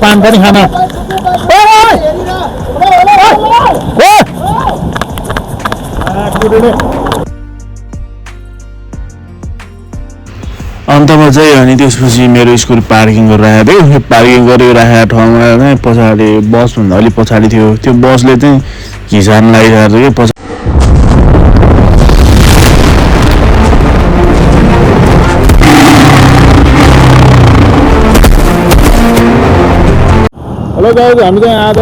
पान पनि खान अन्तमा चाहिँ अनि त्यसपछि मेरो स्कुल पार्किङ गरेर राखेको थियो पार्किङ गरिराखेको ठाउँमा चाहिँ पछाडि बसभन्दा अलिक पछाडि थियो त्यो बसले चाहिँ घिसार्न लागिरहेको थियो कि हेलो गाइज हामी चाहिँ आज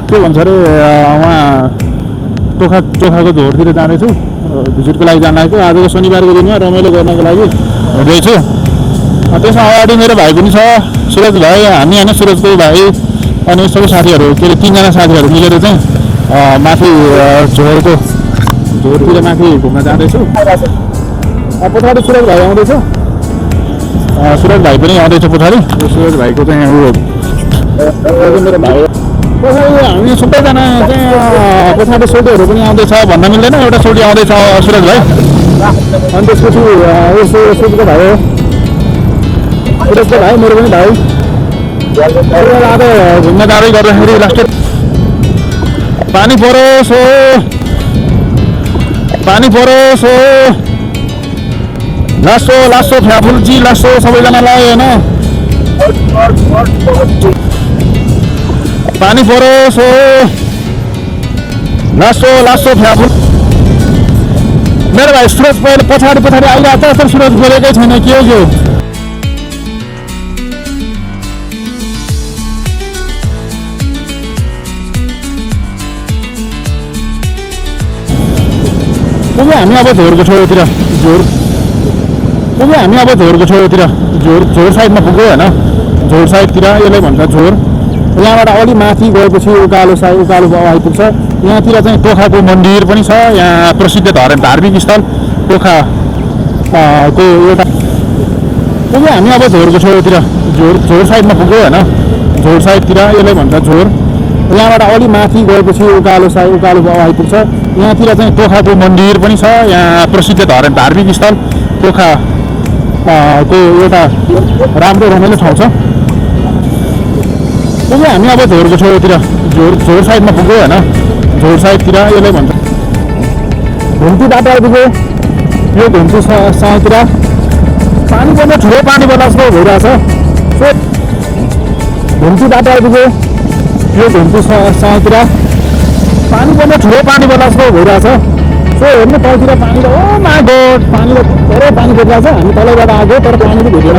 के भन्छ अरे उहाँ चोखाको झोरतिर जाँदैछु भिजिटको लागि जान लागेको आजको शनिबारको दिनमा रमाइलो गर्नको लागि हिँड्दैछु त्यसमा अगाडि मेरो भाइ पनि छ सुरज भाइ हामी होइन सुरजको भाइ अनि सबै साथीहरू के अरे 3जना साथीहरू मिलेर चाहिँ माथि झोरतिर माथि घुम्न जाँदैछु पछाडि सुरज भाइ आउँदैछ सुरज भाइ पनि आउँदैछ पछाडि सुरज भाइको चाहिँ मेरो भाइ पछाडि हामी सबैजना चाहिँ पछाडि सोल्टीहरू पनि आउँदैछ भन्न मिल्दैन एउटा सोल्टी आउँदैछ सुरज भाइ अनि त्यसपछि सुरजको भाइ हो सुरजको भाइ मेरो पनि भाइ आज घुम्न जाँदै गर्दाखेरि लास्टै पानी परोस् हो लासो फ्याफुल्ची लासो सबैजनालाई होइन पानी परोस् हो लासो फ्याफुल मेरो भाइ सुरज पहिले पछाडि आइरहेको छ सुरज बोलेकै छैन के हो हामी अब झोरको छेउतिर झोर साइडमा पुग्यो होइन झोर साइडतिर यसलाई भन्छ झोर यहाँबाट अलि माथि गएपछि उकालो आइपुग्छ यहाँतिर चाहिँ टोखाको मन्दिर पनि छ यहाँ प्रसिद्ध धार्मिक स्थल टोखाको एउटा पुग्यो हामी अब झोरको छेउतिर झोर साइडमा पुग्यो होइन झोर साइडतिर यसलाई भन्छ झोर यहाँबाट अलि माथि गएपछि उकालो आइपुग्छ यहाँतिर चाहिँ टोखाको मन्दिर पनि छ यहाँ प्रसिद्ध धार्मिक स्थल टोखाको एउटा राम्रो रमाइलो ठाउँ छ पुग्यो हामी अब झोरको छेउतिर झोर साइडमा पुग्यो होइन झोर साइडतिर यसलाई भन्छ घुम्ती बाटो आइपुग्यो यो घुम्ती साइडतिर पानी पर्ने ठुलो पानी पर्ला जस्तो भइरहेछ घुम्ती बाटो आइपुग्यो यो घुम्ती साइडतिर पानी पर्ने ठुलो पानी पर्ला जस्तो भइरहेछ सो हेर्नु तलतिर पानी त ओ माई गॉड पानी त धेरै पानी परिरहेछ हामी तलैबाट आएको तर पानी त भेटेन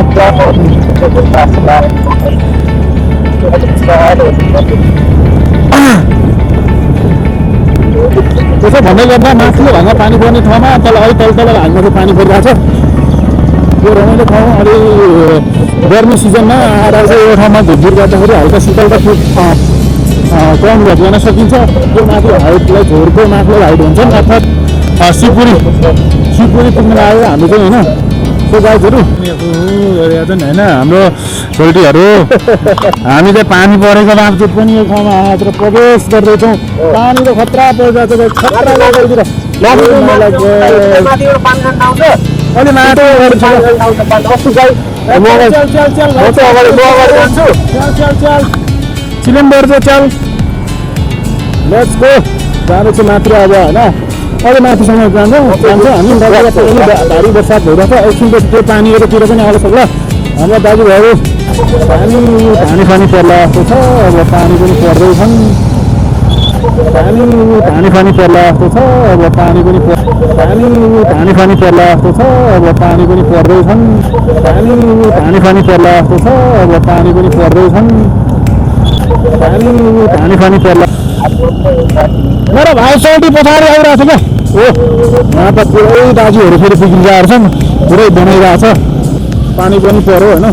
त्यसो भन्दै गर्दा माथिल्लो भागमा पानी पर्ने ठाउँमा तल भागमा चाहिँ पानी परिरहेछ यो रमाइलो ठाउँ अलि गर्मी सिजनमा आएर चाहिँ यो ठाउँमा घुमफिर गर्दाखेरि हल्का शीतल त कम गर्न सकिन्छ यो माथि हाइटलाई झोरको माथिल्लो हाइट हुन्छ नि अर्थात् शिवपुरी पुग्न आयो हामी चाहिँ होइन त्यो गाइजहरू होइन हाम्रो सोल्टीहरू हामी चाहिँ पानी परेको बावजुद पनि यो ठाउँमा आएर प्रवेश गर्दैछौँ पानी त खतरा परिरहेको छ सिलिन्डर चाहिँ चल लेट्स गो जाँदैछु मात्र अब होइन अझै माथिसम्म जान्छ हामी भारी बर्सात भइरहेछ एकछिनको त्यो पानीहरूतिर पनि आउन सक्ला हाम्रा दाजुभाइहरू पानी पर्ला जस्तो छ अब पानी पनि पर्दैछन् पानी पर्ला जस्तो छ अब पानी पनि पर्ला जस्तो छ अब पानी पनि पर्दैछन् पानी पर्ला जस्तो छ अब पानी पनि पर्दैछन् पानी पर्ला मेरो भाइ सोल्टी पछाडि आइरहेको छ क्या यहाँ त पुरै दाजुहरू फेरि पुगिरहेको छन् पुरै बनाइरहेको छ पानी पनि पर्यो होइन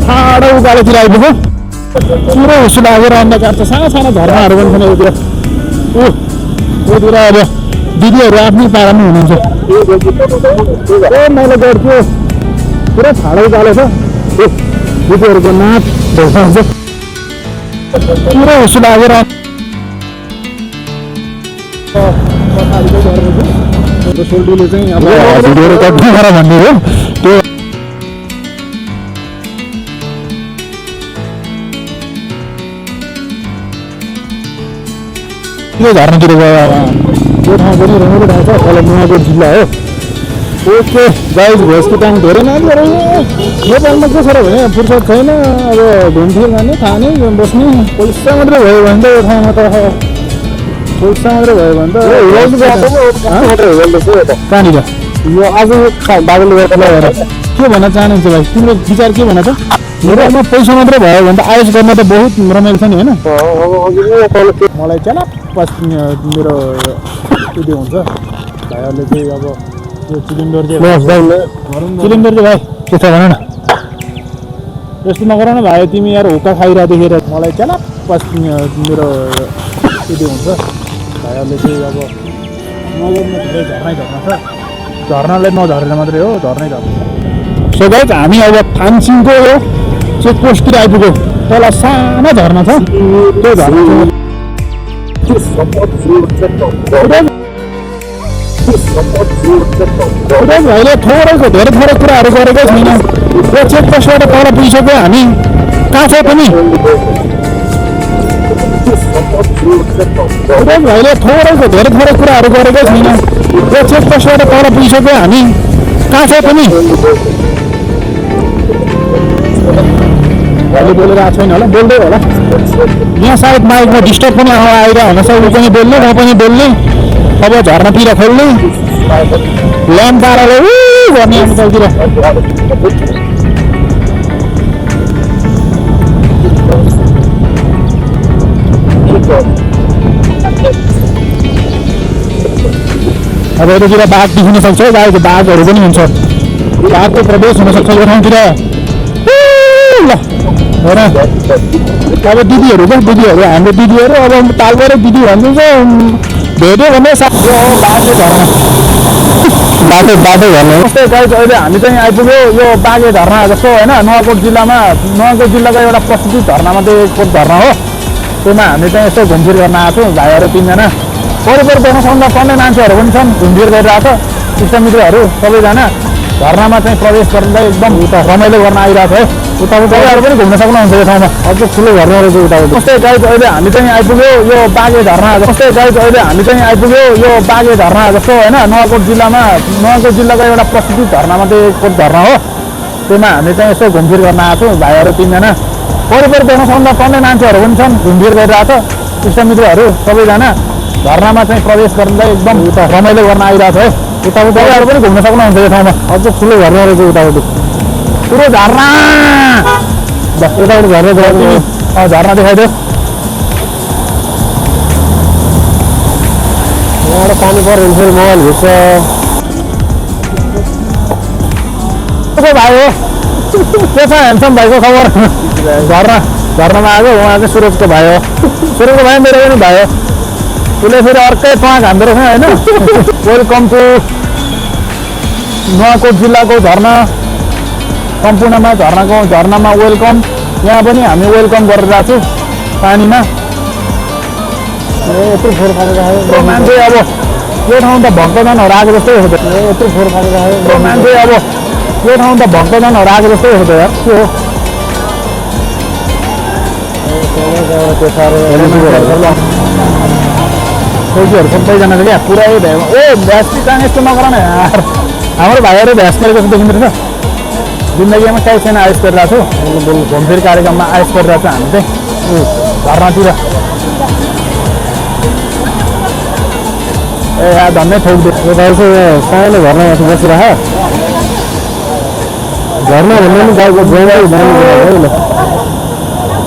ठाडो उकालोतिर आइपुग्यो पुरै हुसु लागेर अन्धकार छ साना झरनाहरू पनि छन् यतिर अब दिदीहरू आफ्नै पारामा हुनुहुन्छ मैले गर्थ्यो पुरै ठाडो उकालो छ दिदीहरूको नाच ढोका पुरै हुसु लागेर सोल्टीले चाहिँ अब भिडियोहरू कति गरेर भन्ने हो त्यो यो झर्नातिर गयो यो ठाउँ पनि रमाइलो ठाउँ छ तल नुवाकोट जिल्ला हो ओके गाइज भोजको टाइम धेरै नानीहरू नेपालमा के छ र भने फुर्सद छैन अब घुमफिर गर्ने खाने बस्ने पैसा मात्रै भयो भने त यो ठाउँमा त पैसा मात्रै भयो भने त कहाँनिर यो आज बाबुले गर्दा के भन्न चाहनुहुन्छ भाइ तिम्रो विचार के भन्न छ नेपालमा पैसा मात्रै भयो भने त आयोज गर्न त बहुत रमाइलो छ नि होइन मलाई चाहिँ मेरो उयो हुन्छ भाइहरूले चाहिँ अब यो सिलिन्डर चाहिँ भाइ त्यस्तो भन न यस्तो नगर न भाइ तिमी यार हुक्का खाइरह देखेर मलाई चाहिँ मेरो उयो हुन्छ भाइहरूले चाहिँ अब नगर्नु धेरै झर्ना छ झर्नालाई नझरेर मात्रै हो झर्नै झर्ना सो गाइज हामी अब थानसिङको चेकपोस्टतिर आइपुग्यो तल सानो झर्ना छ त्यो झर्ना भाइले थोरैको धेरै थोरै कुराहरू गरेकै छैन यो चेकपोस्टबाट तल पुगिसक्यो हामी कहाँ छ पनि भाइले थोरैको धेरै थोरै कुराहरू गरेकै छैन यो चेकपोस्टबाट तल पुगिसक्यो हामी कहाँ छ पनि भाइले बोलेर आएको छैन होला बोल्दै होला यहाँ सायद माइकमा डिस्टर्ब पनि आइरहेको हुनछ ऊ पनि बोल्ने म पनि बोल्ने अब झर्नातिर खोल्ने ल्याम्प पाराले गर्ने अन्ततिर अब यतातिर बाघ देखिन सक्छ गाईको बाघहरू पनि हुन्छ बाघको प्रवेश हुनसक्छ यो ठाउँतिर ल हो र अब दिदीहरू छ दिदीहरू हाम्रो दिदीहरू अब तालबाटै दिदी भनिदिन्छ भेट्यो भने बाटो झर्ने जस्तै गाइज अहिले हामी चाहिँ आइपुग्यो यो बाघे झर्ना जस्तो होइन नुवाकोट जिल्लामा नुवाकोट जिल्लाको एउटा प्रसिद्ध झर्नामध्ये एक झर्ना हो त्यसमा हामी चाहिँ यसो घुमफिर गर्न आएको छौँ भाइहरू 3 जना वरिपरि देख्न सक्दा पढ्ने मान्छेहरू पनि छन् घुमफिर गरिरहेको छ इष्टमित्रहरू सबैजना झर्नामा चाहिँ प्रवेश गर्नलाई एकदम उता रमाइलो गर्न आइरहेको छ है उताबाट पनि घुम्न सक्नुहुन्छ यो ठाउँमा अझ ठुलो झर्ना रहेछ उताबाट जस्तै गाइज अहिले हामी चाहिँ आइपुग्यो यो बाघे झर्ना जस्तै गाइज अहिले हामी चाहिँ आइपुग्यो यो बाघे झर्ना जस्तो होइन नुवाकोट जिल्लाको एउटा प्रसिद्ध झर्नामध्ये एक झर्ना हो त्यसमा हामी चाहिँ यसो घुमफिर गर्न आएको छौँ भाइहरू 3 जना वरिपरि देख्न सक्दा पढ्ने मान्छेहरू पनि छन् घुमफिर गरिरहेको छ इष्टमित्रहरू सबैजना झर्नामा चाहिँ प्रवेश गर्नलाई एकदम उता रमाइलो गर्न आइरहेको छ है उताबाट तपाईँहरू पनि घुम्न सक्नुहुन्छ यो ठाउँमा अझ ठुलो झर्ना रहेछ उताबाट पुरो झर्ना यताबाट झर्ना देखाइदियो यहाँबाट पानी पऱ्यो भने फेरि मोबाइल घुस्छ भाइ हो के छ ह्यान्डसम भाइको खबर झर्नामा आएको उहाँ चाहिँ सुरजको भाइ हो सुरजको भाइ मेरो पनि भाइ हो उसले फेरि अर्कै प्वाक हान्दो रहेछ होइन वेलकम टु नुवाकोट जिल्लाको झर्ना सम्पूर्णमा झर्नामा वेलकम यहाँ पनि हामी वेलकम गरिरहेको छौँ पानीमा यत्रो फोहोर फालेर मान्छे अब यो ठाउँ त भक्तजनहरू आएको जस्तै हो त यत्रो फोहोर फालेर मान्छे अब यो ठाउँ त भक्तजनहरू आएको जस्तै हो त यार के हो फौजीहरू सबैजना छ क्या पुरै भ्याएमा ओ भ्यास पितान यस्तो नगर न यार हाम्रो भाइहरू भ्यास गरेको जस्तो देखिँदो रहेछ जिन्दगीमा काहीँ छैन आयुष गरिरहेको छु घुमफिर कार्यक्रममा आयुष गरिरहेको छु हामी चाहिँ झर्नातिर ए यहाँ धन्नै ठोकिदियो चाहिँ सानो झर्नामाथि बसिरह झर्ना भन्ने पनि गाईको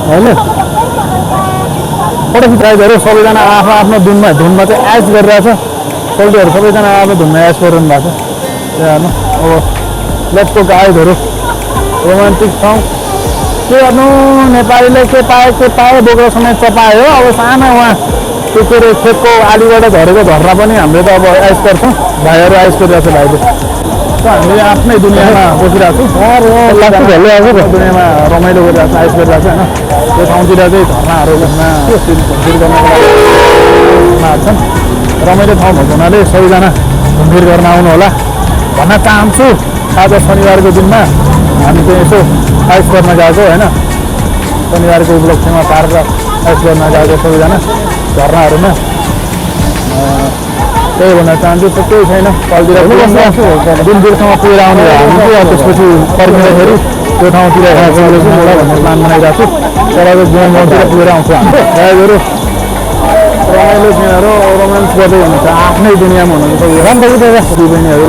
होइन फोटोसिट राइडहरू सबैजना आफ्नो धुनमा चाहिँ आयुष गरिरहेको छ पोल्ट्रीहरू सबैजना आफ्नो धुनमा आयुष गरिरहनु भएको छ हेर्नु अब लेफ्टको गाइडहरू रोमान्टिक ठाउँ के गर्नु नेपालीले के पायो बोक्रो समेत चपायो अब सानो उहाँ त्यो के अरे खेतको आलीबाट झरेको झर्ना पनि हामीले त अब आयुष गर्छौँ भाइहरू आयुष गरिरहेको छ भाइले हामीले आफ्नै दुनियाँमा बसिरहेको छौँ दुनियाँमा रमाइलो गरिरहेको छ आयुष गरिरहेको छ होइन त्यो ठाउँतिर चाहिँ झर्नाहरू बस्न घुमफिर गर्नको लागि छन् रमाइलो ठाउँ भएको हुनाले सबैजना घुमफिर गर्न आउनु होला भन्न चाहन्छु आज शनिबारको दिनमा हामी चाहिँ यसो आयुष गर्न गएको होइन शनिबारको उपलक्ष्यमा पारेर आयुष गर्न गएको सबैजना झर्नाहरूमा त्यही भन्न चाहन्छु त केही छैन कलतिर जुन दिनसम्म पुगेर आउने हामी त्यसपछि फर्किँदाखेरि त्यो ठाउँतिर भन्ने प्लान बनाइरहेको छु तर गाउँतिर पुगेर आउँछु हामी ड्राइभरहरू रमाइलो दिनहरू रोमान्स गर्दै हुनुहुन्छ आफ्नै दुनियाँमा हुनुहुन्छ बहिनीहरू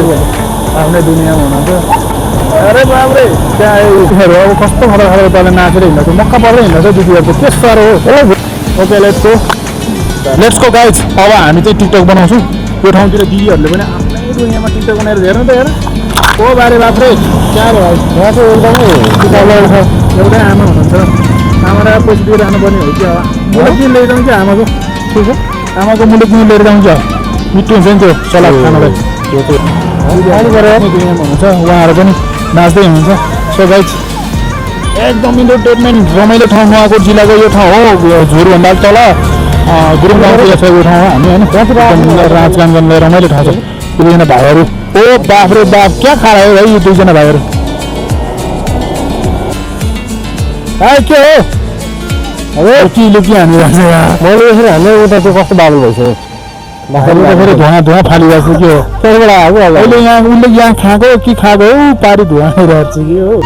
आफ्नै दुनियाँमा हुनुहुन्छ अरे बाब्रे त्यहाँ अब कस्तो खालको खालको तल नाचेर हिँड्छ मक्का पर्दै हिँड्छ दिदीहरूको के साह्रो हो ओके लेट्स गो गाइज अब हामी चाहिँ टिकटक बनाउँछौँ त्यो ठाउँतिर दिदीहरूले पनि आफ्नै दुनियाँमा टिकटक बनाएर हेर्नु त हेर ओ बारे बाफ्रे क्या भयो यहाँ चाहिँ एकदमै छ एउटै आमा हुनुहुन्छ आमा र पैसा दिएर जानुपर्ने हो क्या मुलुक किन लिएर जाउँ क्या आमाको ठिक छ आमाको मुलुक किन लिएर जाउँ क्या मिठो हुन्छ नि त्यो सलाद खानलाई त्यो चाहिँ दुनियाँमा हुनुहुन्छ उहाँहरू पनि नाच्दै हुनुहुन्छ सो गाइज एकदम इन्टरटेनमेन्ट रमाइलो ठाउँ नुवाकोट जिल्लाको यो ठाउँ हो झुरभन्दा तल गुरुङ गाउँतिर छ यो ठाउँ हामी होइन नाचगान गर्ने रमाइलो ठाउँ छ दुईजना भाइहरू ओ बाफ रे बाफ क्या खाएर हो भाइ यो दुईजना भाइहरू के हो अब के लुकी हामीरहेको छ मैले यसरी हाल्ने उता त्यो कस्तो बाबु भइसक्यो फेरि धुवा फालिरहेको छु के हो त्यहाँबाट आएको अहिले यहाँ उसले यहाँ खाएको के खाएको हो पारी धुवा आइरहेको छु के हो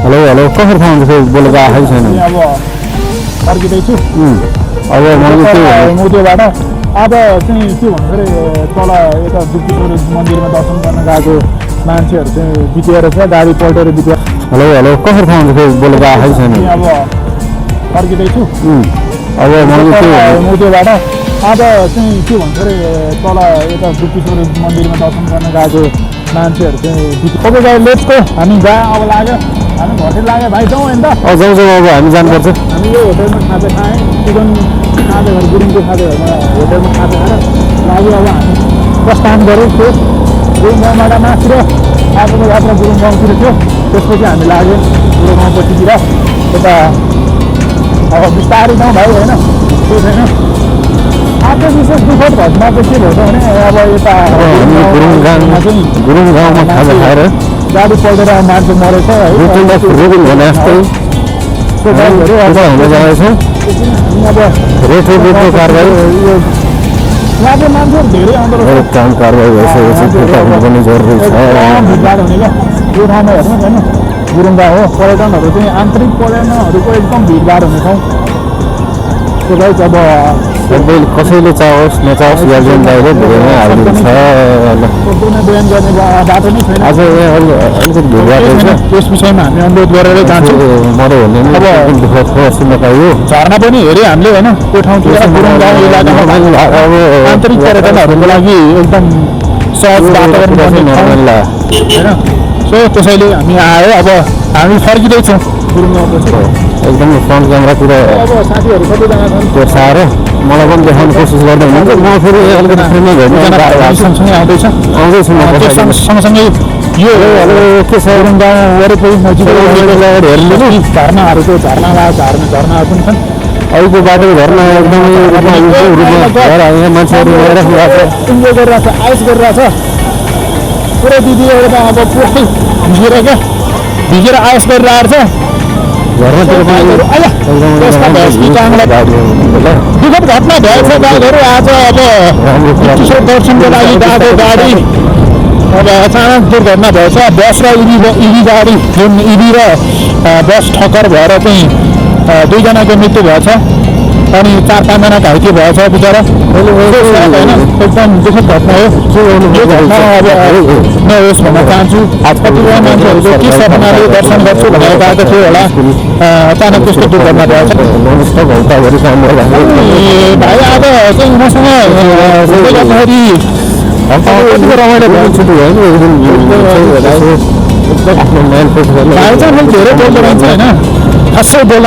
हेलो हेलो कसरी ठाउँ बोलेको आएकै छैन अब फर्किँदैछु अब म त्योबाट अब चाहिँ के भन्छ अरे तल यता दुर्गेश्वर मन्दिरमा दर्शन गर्न गएको मान्छेहरू चाहिँ बितेर छ गाडी पल्टेर बितेर हेलो हेलो कसरी ठाउँ बोलेको आएकै छैन अब फर्किँदैछु अब म त्योबाट अब चाहिँ के भन्छ अरे तल यता दुर्गेश्वर मन्दिरमा दर्शन गर्न गएको मान्छेहरू चाहिँ सबै गाई लेट्सको हामी गयो अब लाग्यो हामी घरतिर लाग्यो भाइ जाउँ होइन त जाउँ अब हामी जानुपर्छ हामी यो होटलमा खाजा खाएँ चिकन खाजाहरू गुरुङको खाजाहरूमा होटलमा खाजा खाएर लाग्यो अब हामी प्रस्थान गऱ्यौँ त्यो गुरुङ गाउँबाट मात्र आजको यात्रा गुरुङ गाउँतिर थियो त्यसपछि हामी लाग्यो गुरुङ गाउँ पछितिर यता अब बिस्तारै जाउँ भाइ होइन त्यो छैन आज विशेष दुःखद घटना चाहिँ के भएछ भने अब यता गुरुङ गाउँमा खाजा खाएर गाडी पल्टेर मान्छे मरेछ है यहाँ चाहिँ मान्छेहरू धेरै आउँदो रहेछ भिडभाड हुने क्या यो ठाउँमा हेर्नुहोस् होइन गुरुङ गाउँ हो पर्यटनहरू चाहिँ आन्तरिक पर्यटनहरूको एकदम भिडभाड हुने ठाउँ त्यो गाइज अब कसैले चाहोस् नचाहोस् गार्जियन दाइले धेरैमा हालिदिन्छ बयान गर्ने बाटो नै छैन आज अलिकति भिडभाड छ त्यस विषयमा हामी अनुरोध गरेर जान्छौँ मऱ्यो भने अब दुःख सुन्न पाइयो झर्ना पनि हेऱ्यो हामीले होइन त्यो ठाउँतिर गुरुङ गाउँ इलाकामा अब आन्तरिक पर्यटनहरूको लागि एकदम सहज वातावरण होइन सो त्यसैले हामी आयो अब हामी फर्किँदैछौँ गुरुङ गाउँपछि एकदम फ्रन्ट क्यामेरातिर अब साथीहरू कतिजना छन् तेर्साएर मलाई पनि देखाउने कोसिस गर्दै हुनुहुन्छ म फेरि अलिकति फ्रेममा भेट्नु सँगसँगै आउँदैछु सँगसँगै यो के छ गुरुङ गाउँ वरिपरि नजिक हेर्नु झर्नाहरूको झर्नाहरू पनि छन् अहिलेको बाटो झर्ना एकदमै मान्छेहरू इन्जोय गरिरहेको छ आइस गरिरहेको छ पुरै दिदीहरू त अब पुरै भिजेर आइस गरिरहेको छ दुःखद घटना भएछ गाईहरू आज अब किशोर दर्शनको लागि गएको गाडी अब अचानक दुर्घटना भएछ बस र इभी गाडी जुन इभी र बस ठक्कर भएर चाहिँ दुईजनाको मृत्यु भएछ अनि 4-5जना घाइते भएछ बिचरा होइन एकदम दुःखद घटना हो यो घटना अब नहोस् भन्न चाहन्छु कतिपय मान्छेहरूको के सपनाले दर्शन गर्छु भनेर गएको थियो होला अचानक त्यस्तो दुर्घटना भएछ भाइ आज चाहिँ मसँग गर्दाखेरि रमाइलो भाइ चाहिँ धेरै बोल्दो रहन्छ होइन खासै बोल्न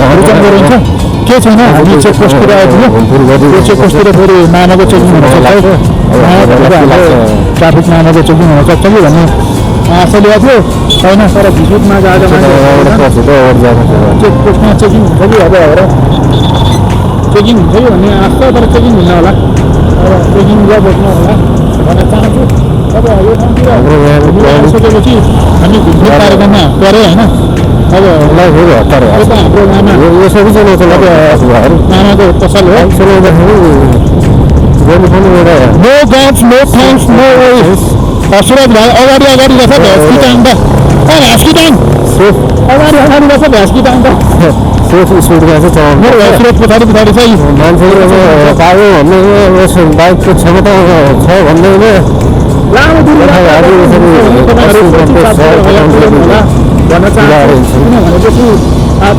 रहन्छ के छैन हामी चेकपोस्टतिर आइपुग्यो त्यो चेकपोस्टतिर फेरि नामाको चेकिङ हुनसक्छ ट्राफिक नामाको चेकिङ हुनसक्छ कि भन्ने आशा ल्याएको थियो होइन तर भिजिटमा गएको चेकपोस्टमा चेकिङ हुन्छ कि अब हेर चेकिङ हुन्छ कि भन्ने आशा तर चेकिङ हुन्न होला ट्रेकिङलाई बोक्नु होला भन्न चाहन्छु। अब यो ठाउँतिर आइसकेपछि हामी घुम्ने कार्यक्रममा पऱ्यो होइन। अब यता हाम्रो मामा मामाको पसल हो। No gods no thanks no ways. Suraj भाइ अगाडि अगाडि रहेछ भ्यास्की टाङ त भ्यास्की टाङ अगाडि अगाडि रहेछ भ्यास्की टाङ त मेरो भाइ सुरज पछाडि पछाडि छ। मान्छेले अब पायो भन्ने बाइकको क्षमता छ भन्ने लामो दूरी भन्न चाहन्छु। किनभनेपछि आज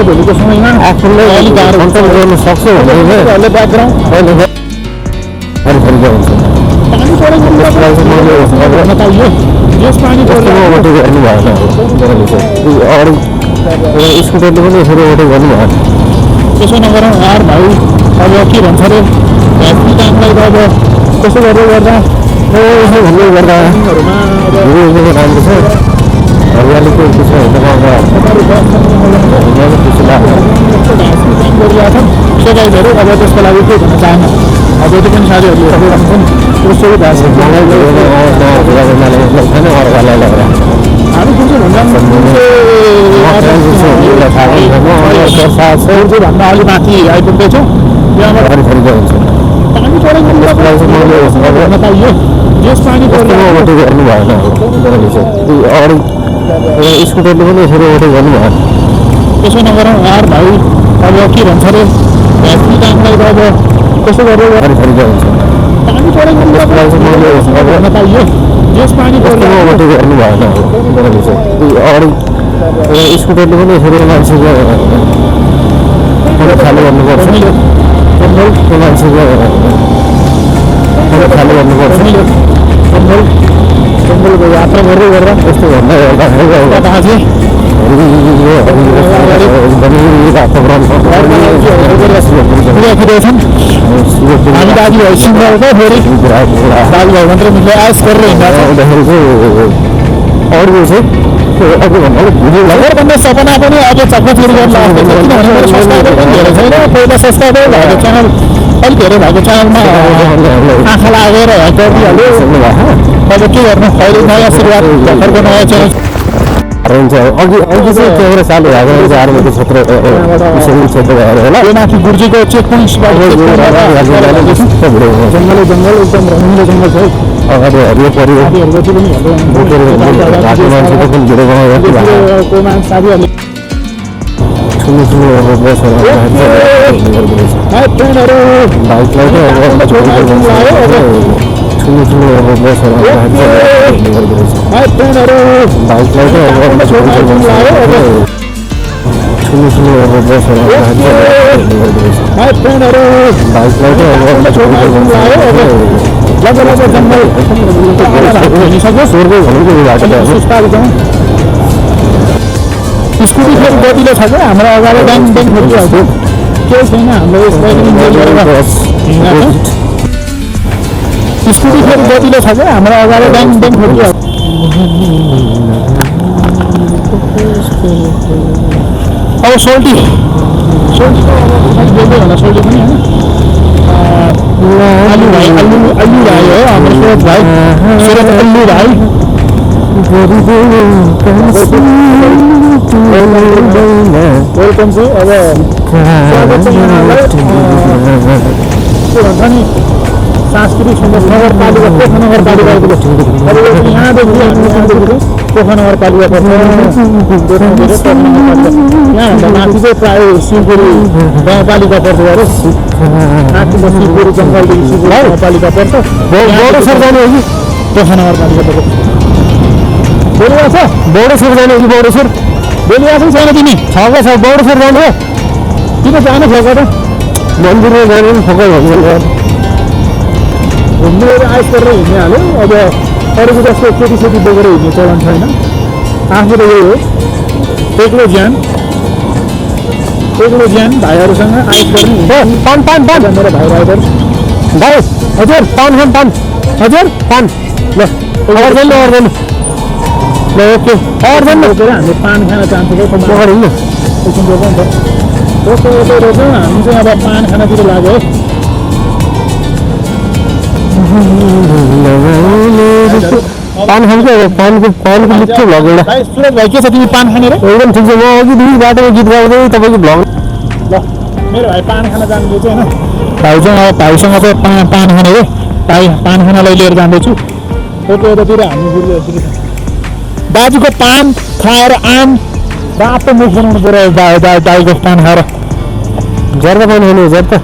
भोलिको समयमा आफूले अलिक गाह्रो कन्ट्रोल गर्न सक्छ भने ब्याकग्राउन्ड पानी परेको भन्न पाइयो। यस पानी गर्नु भएन अरू स्कुटरले पनि यसरी ओभरटेक गर्नु भएन। त्यसो नगरौँ यार भाइ। अब के भन्छ अरे भ्यास्की टाङलाई त अब त्यसो गर्दै गर्दा यसो भन्दै गर्दा राम्रो छ हरियालीको विषय खुसी लाग्यो। सेकाइहरू अब त्यसको लागि के भन्न चाहन्न। अब जति पनि साथीहरूले भन्छन् त्यसो भ्यास हामी कुन चाहिँ भन्दा अलि माथि आइपुग्दैछौँ। त्यहाँबाट पानी परेको भन्न पाइयो। यस पानी ओभरटेक गर्नु भएन अरू स्कुटरले पनि यसरी ओभरटेक गर्नु भएन। त्यसो नगरौँ यार भाइ। अब के भन्छ अरे भ्यास्की टाङलाई त अब त्यसो गर्दै पानी परेको भन्न पाइयो। यस पानी ओभरटेक गर्नु भएन अरू स्कुटरले पनि यसरी मान्छेको खाली गर्नुपर्छ। मान्छेको खाली गर्नुपर्छ। जङ्गलको यात्रा गर्दै गर्दा यस्तो भन्दा थाहा पुगिरहेछन्। हामी दाजुभाइ सिङ्गलको फेरि दाजुभाइ मात्रै मिलेर आयस गरेर हिँड्दाखेरि अरू चाहिँ भन्दा सपना पनि अब चक्कचुर गर्न लाग्छ। किनभने मेरो सब्सक्राइबर पनि धेरै छैन। पहिला सब्सक्राइबर भएको च्यानल अलिक धेरै भएको च्यानलमा आँखा लागेर गरिदिइहाल्यो। अब के गर्नु अहिले नयाँ सुरुवात भर्खरको नयाँ च्यानल हुन्छ। अघि चाहिँ त्यहाँबाट चालु भएको आर्मीको क्षेत्र क्षेत्र भएर होला। यो माथि गुर्जीको चेक पोइन्टबाट जङ्गलै जङ्गल एकदम रमिलो जङ्गल छ। अगाडि हरियो परियो साथीहरू पनि साथीहरूले ठुलो ठुलो बसहरू ट्रेनहरू बाइकलाई त ठुलो ठुलो बसहरू ट्रेनहरू बाइकलाई त ठुलो ठुलो बसहरू ट्रेनहरू बाइकलाई त लगभग जङ्गल हिँडिसक्योस्। स्कुटी फेरि गतिलो छ क्या हाम्रो अगाडि ड्याङ ड्याङ खोलिहाल्छ। केही छैन हाम्रो यसलाई स्कुटी फेरि गतिलो छ क्या हाम्रो अगाडि ड्याङ ड्याङ खोलिहाल्छ। अब सोल्टी बोल्दै होला सोल्टी पनि होइन। अल्लु भाइ हो हाम्रो सुरज भाइ सुरज अल्लु भाइ। वेलकम टु अब स्वागत छ यहाँलाई। के भन्छ नि सांस्कृतिक नगरपालिका पोखरा नगरपालिका आइपुग्यो। अब यहाँदेखि पोखरा नगरपालिका पर्छ। यहाँभन्दा माथि चाहिँ प्रायः सिलगढी गाउँपालिका पर्छ अरे। माथिको सिलगढी जङ्गलदेखि सिलगढी गाउँपालिका पर्छ। बौडेश्वर जाने हो कि पोखरा नगरपालिका पर्छ। बोलिरहेको छ बौडेश्वर जाने हो कि बौडेश्वर बोलिरहेको छैन तिमी छ क्या छ बौडेश्वर जाने हो किन जानु खोज्छ त मन्दिरमा जाने पनि फोकस भन्छ घुम्ने आइस गरेर हिँडिहाल्यो। अब अरूको जस्तो केटीसेटी बोकेर हिँड्ने चलन छैन। आफू त यही हो एक्लो ज्यान भाइहरूसँग आइस गर्ने पान मेरो भाइ राइडर भाइ हजुर पान हजुर पान ल अर्दैन ल ओके अर्दैन बोकेर हामीले पान खान चाहन्छौँ। हिँड्नु एकछिन रोक्नु नि त रोक्यो हामी चाहिँ अब पान खानातिर लाग्यो है। पान खान्छ पानको मिठो भ्लग एउटा भाइ सुरज भाइ के छ तिमी पान खाने रे एकदम ठिक छ म अघि बाटोमा गीत गाउँदै तपाईँको भ्लग ल मेरो भाइ पान खान जाँदैछु होइन भाइसँग चाहिँ पान खाने रे भाइ पान खानलाई लिएर जाँदैछु फोटो यतातिर हामी गुरु दाजुको पान खाएर आम रातो मुख बनाउनु पऱ्यो दाइको पान खाएर जर्दा पानी खानु जर्दा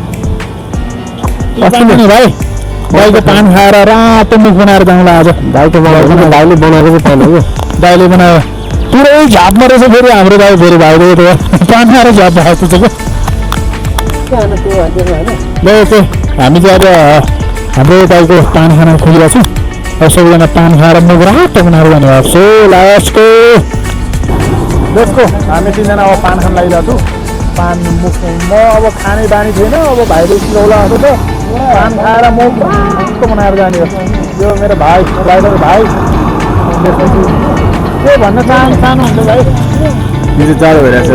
नि भाइ दाइको पान खाएर रातो मुख बनाएर जाउँला आज दाइको दाइले बनाएको चाहिँ पान हो दाइले बनायो पुरै झापमा रहेछ फेरि हाम्रो दाइ फेरि भाइले पान खाएर झाप भएको छ क्या ल ओके हामी चाहिँ अब हाम्रो दाइको पान खान खोजिरहेको छौँ अब सबैजना पान खाएर मुख रातो बनाएर जानुभएको सो लेट्सको हामी तिनजना अब पान खान लागिरहेको छौँ पान मुख म अब खाने बानी थिएन अब भाइले सिलाउला त पान खाएर मुख रातो बनाएर जाने हो यो मेरो भाइ ड्राइभर भाइ के भन्न चाहनुहुन्छ भाइ यो जाडो भइरहेछ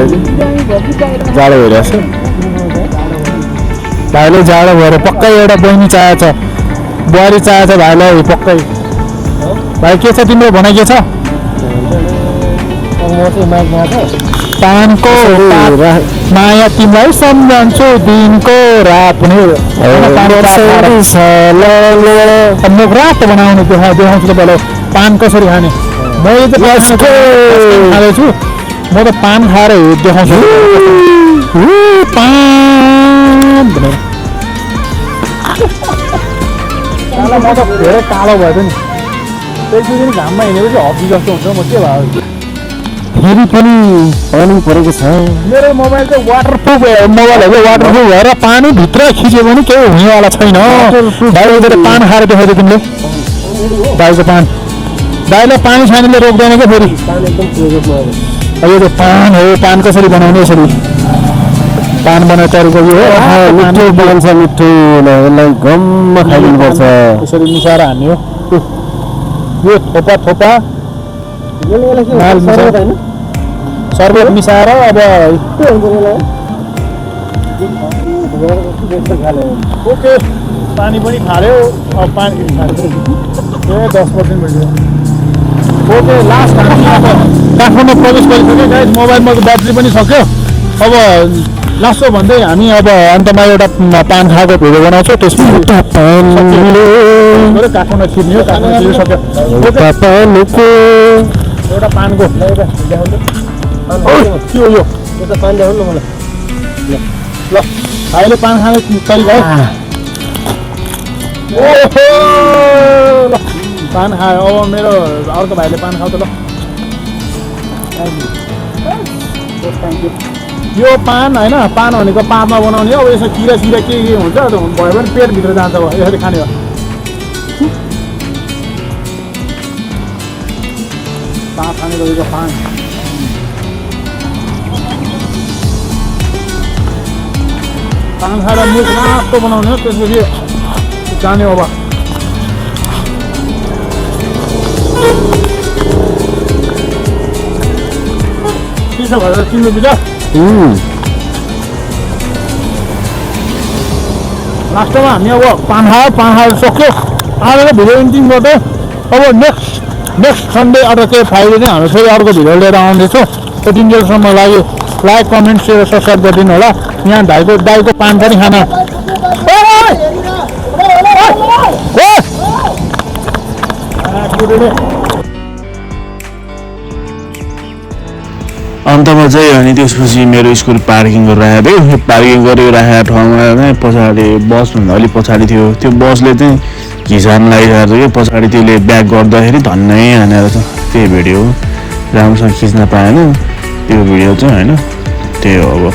जाडो भइरहेछ भाइले जाडो भएर पक्कै एउटा बहिनी चाहिएको छ बुहारी चाहिएको छ भाइलाई पक्कै भाइ के छ तिम्रो भनाइ के छ पानको माया तिमीलाई सम्झन्छु दिनको रात पनि मुख रातो बनाउने देखाउँछु तपाईँलाई पान कसरी खाने मैले चाहिँ खाँदैछु म त पान खाएर देखाउँछु पान भनेर म त धेरै कालो भयो नि त्यसै पनि घाममा हिँडेपछि हब्बी जस्तो हुन्छ म के भयो फेरि पनि पानी परेको छ मेरो मोबाइल चाहिँ वाटरप्रुफ मोबाइल हो वाटरप्रुफ भएर पानी भित्र खिच्यो भने केही हुनेवाला छैन भाइले पान खाएर देखाइदियो तिमीले भाइको पान भाइलाई पानी छानीले रोक्दैन क्या फेरि यो त पान हो पान कसरी बनाउने यसरी पान बनाउने तरिका यो हो मिठो बन्छ मिठो यसलाई गममा खाइदिनुपर्छ यसरी मिसाएर हान्ने हो यो थोपा थोपा सर्बत मिसाएर अब ओके पानी पनि खाल्यो अब पानी ए 10% भइसक्यो ओके लास्ट हामी अब काठमाडौँ प्रवेश गरिसक्यो गाइस मोबाइलमा ब्याट्री पनि सक्यो अब लास्ट भन्दै हामी अब अन्तमा एउटा पान खाएको भिडियो बनाउँछौँ त्यसमा काठमाडौँ छिर्ने हो काठमाडौँ छिरिसक्यो एउटा पानको के हो यो पान ल्याउनु न मलाई ल भाइले पान खाने तरिका ओहो ल पान खायो अब मेरो अर्को भाइले पान खाऊ त ल यो पान होइन पान भनेको पापमा बनाउने अब यसो किरा सिरा के हुन्छ भयो भने पेटभित्र जान्छ भयो यसरी खाने हो पान खाने गरेको पान पान खाएर मुख रातो बनाउने हो त्यसपछि जाने अब चिसो भएर चिन्नु बिच लास्टमा हामी अब पान खाएर सक्यो आएर भिडियो एन्डिङ गर्दै अब नेक्स्ट सन्डे अथवा केही फ्राइडे चाहिँ हामी फेरि अर्को भिडियो लिएर आउँदैछौँ त्यतिन्जेलसम्म लागि लाइक कमेन्ट सेयर सब्सक्राइब गरिदिनु होला यहाँ दाइको पान पनि खान अन्तमा चाहिँ अनि त्यसपछि मेरो स्कुल पार्किङ गरेर आएको थियो पार्किङ गरेर राखेको ठाउँमा चाहिँ पछाडि बसभन्दा अलिक पछाडि थियो त्यो बसले चाहिँ घिसार्न लागिरहेको थियो कि पछाडि त्यसले ब्याक गर्दाखेरि धन्नै हानेर छ त्यही भिडियो राम्रोसँग खिच्न पाएन त्यो भिडियो चाहिँ होइन त्यही हो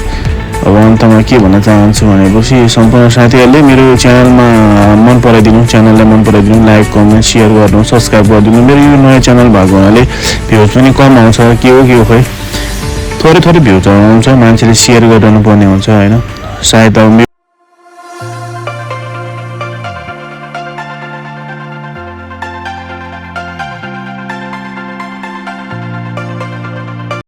अब अन्तमा के भन्न चाहन्छु भनेपछि सम्पूर्ण साथीहरूले मेरो च्यानलमा मन पराइदिनु च्यानललाई मन पराइदिनु लाइक कमेन्ट सेयर गर्नु सब्सक्राइब गरिदिनु मेरो यो नयाँ च्यानल भएको हुनाले भ्युज पनि कम आउँछ के हो खोइ थोरै भ्युज आउँछ मान्छेले सेयर गरिरहनु पर्ने हुन्छ होइन सायद अब